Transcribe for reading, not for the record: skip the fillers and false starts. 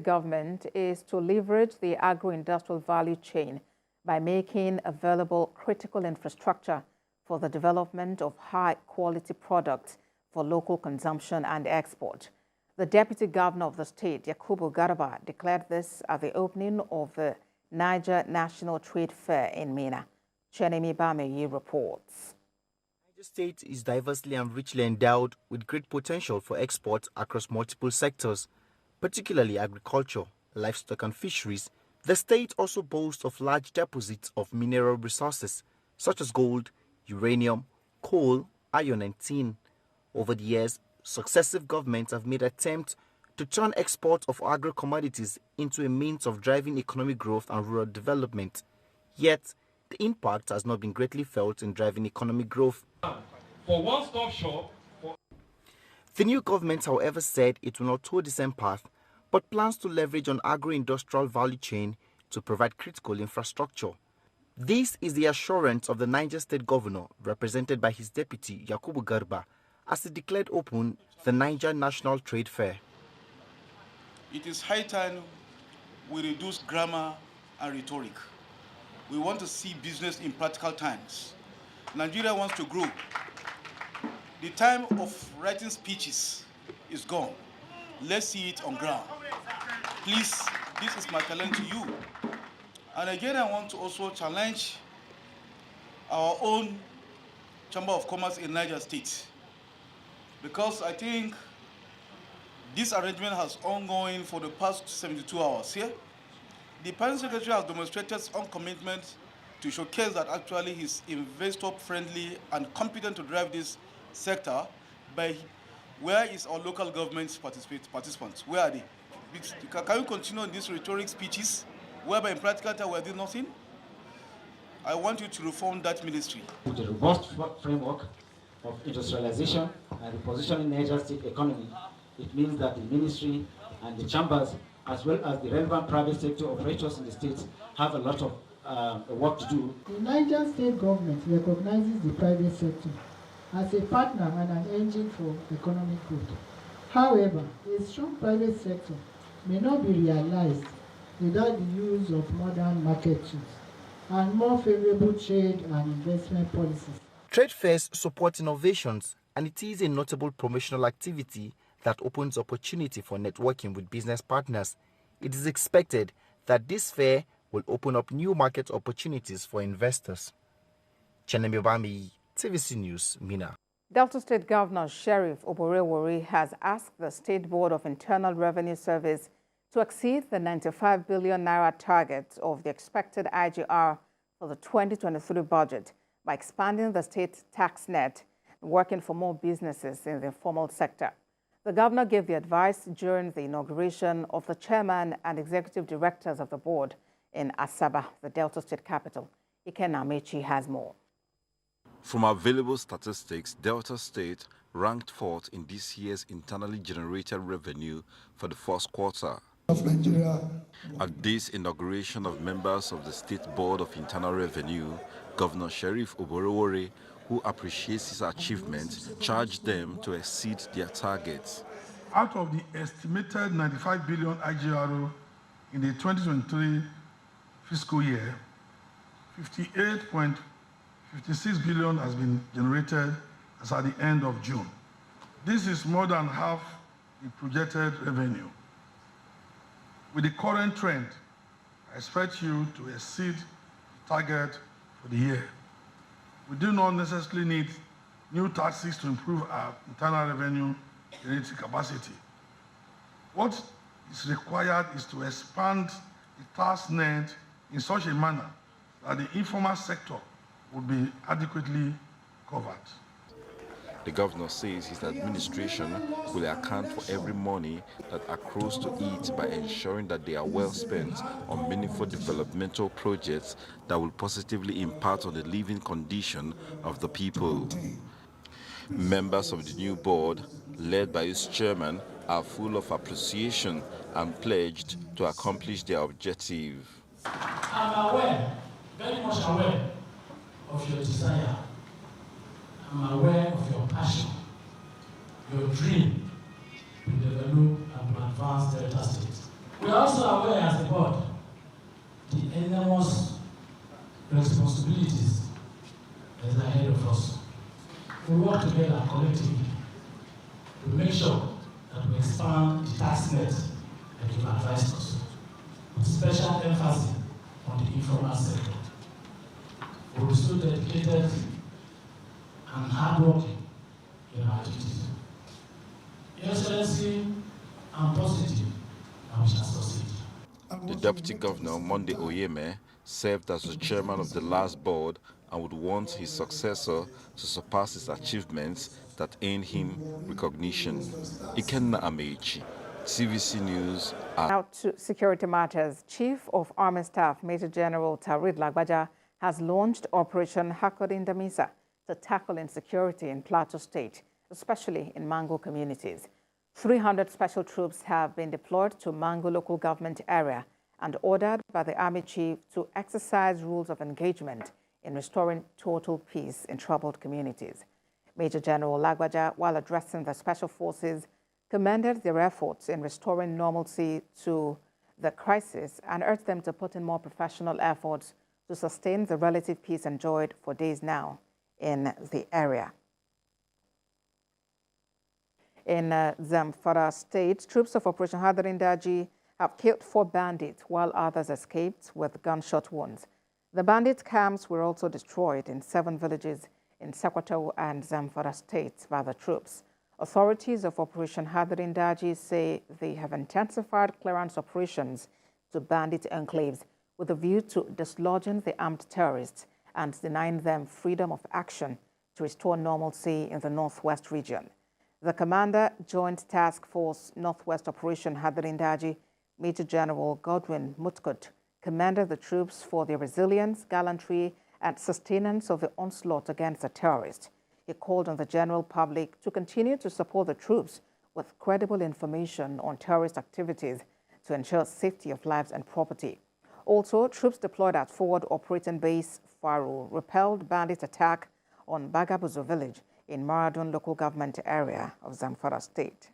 Government is to leverage the agro-industrial value chain by making available critical infrastructure for the development of high-quality products for local consumption and export. The Deputy Governor of the state, IGHRAKPATA, declared this at the opening of the Niger National Trade Fair in Minna. Chenemi Bameyi reports. Niger State is diversely and richly endowed with great potential for export across multiple sectors, particularly agriculture, livestock and fisheries. The state also boasts of large deposits of mineral resources such as gold, uranium, coal, iron and tin. Over the years, successive governments have made attempts to turn export of agro-commodities into a means of driving economic growth and rural development. Yet, the impact has not been greatly felt in driving economic growth. For one-stop shop. The new government, however, said it will not toe the same path, but plans to leverage on agro-industrial value chain to provide critical infrastructure. This is the assurance of the Niger State Governor, represented by his deputy, Yakubu Garba, as he declared open the Niger National Trade Fair. It is high time we reduce grammar and rhetoric. We want to see business in practical times. Nigeria wants to grow. The time of writing speeches is gone. Let's see it on ground. Please, this is my challenge to you. And again, I want to also challenge our own Chamber of Commerce in Niger State, because I think this arrangement has ongoing for the past 72 hours here. The Permanent Secretary has demonstrated some commitment to showcase that actually he's investor-friendly and competent to drive this sector. By where is our local government participants? Where are they? Can we continue on these rhetoric speeches, whereby in practical terms we are doing nothing? I want you to reform that ministry. With a robust framework of industrialization and repositioning Niger state economy, it means that the ministry and the chambers, as well as the relevant private sector operators in the state, have a lot of work to do. The Niger state government recognizes the private sector as a partner and an engine for economic growth. However, a strong private sector may not be realized without the use of modern market tools and more favorable trade and investment policies. Trade fairs support innovations, and it is a notable promotional activity that opens opportunity for networking with business partners. It is expected that this fair will open up new market opportunities for investors. Chenemi Bameyi, TVC News, Minna. Delta State Governor Sheriff Oborevwori has asked the State Board of Internal Revenue Service to exceed the 95 billion naira target of the expected IGR for the 2023 budget by expanding the state tax net and working for more businesses in the informal sector. The governor gave the advice during the inauguration of the chairman and executive directors of the board in Asaba, the Delta State capital. Ikenna Amechi has more. From available statistics, Delta State ranked fourth in this year's internally generated revenue for the first quarter. Of Nigeria. At this inauguration of members of the State Board of Internal Revenue, Governor Sheriff Oborevwori, who appreciates his achievements, charged them to exceed their targets. Out of the estimated 95 billion IGRO in the 2023 fiscal year, 58.56 billion has been generated as at the end of June. This is more than half the projected revenue. With the current trend, I expect you to exceed the target for the year. We do not necessarily need new taxes to improve our internal revenue generating capacity. What is required is to expand the tax net in such a manner that the informal sector would be adequately covered. The governor says his administration will account for every money that accrues to it by ensuring that they are well spent on meaningful developmental projects that will positively impact on the living condition of the people. Members of the new board, led by its chairman, are full of appreciation and pledged to accomplish their objective. I'm aware, very much aware of your desire. I'm aware of your passion, your dream to develop and to advance Delta State. We are also aware as a board the enormous responsibilities that are ahead of us. We work together collectively to make sure that we expand the tax net that you've advised us, with special emphasis on the informal sector. We will still dedicated and hardworking in our duties. Your Excellency, I'm positive that we shall succeed. The Deputy Governor, Monday Oyeme, served as the chairman of the last board and would want his successor to surpass his achievements that earned him recognition. Ikenna Amechi, TVC News. Now to security matters. Chief of Army Staff Major General IGHRAKPATA has launched Operation HAKORIN DAMISA to tackle insecurity in PLATEAU State, especially in MANGU communities. 300 special troops have been deployed to MANGU local government area and ordered by the Army Chief to exercise rules of engagement in restoring total peace in troubled communities. Major General IGHRAKPATA, while addressing the special forces, commended their efforts in restoring normalcy to the crisis and urged them to put in more professional efforts to sustain the relative peace enjoyed for days now in the area. In ZAMFARA state, troops of Operation HAKORIN DAMISA have killed 4 bandits while others escaped with gunshot wounds. The bandit camps were also destroyed in 7 villages in SOKOTO and ZAMFARA states by the troops. Authorities of Operation HAKORIN DAMISA say they have intensified clearance operations to bandit enclaves with a view to dislodging the armed terrorists and denying them freedom of action to restore normalcy in the northwest region. The Commander, Joint Task Force Northwest Operation HAKORIN DAMISA, Major General Godwin Mutkut, commended the troops for their resilience, gallantry, and sustenance of the onslaught against the terrorists. He called on the general public to continue to support the troops with credible information on terrorist activities to ensure safety of lives and property. Also, troops deployed at Forward Operating Base Faru repelled bandit attack on Bagabuzo village in Maradun local government area of ZAMFARA state.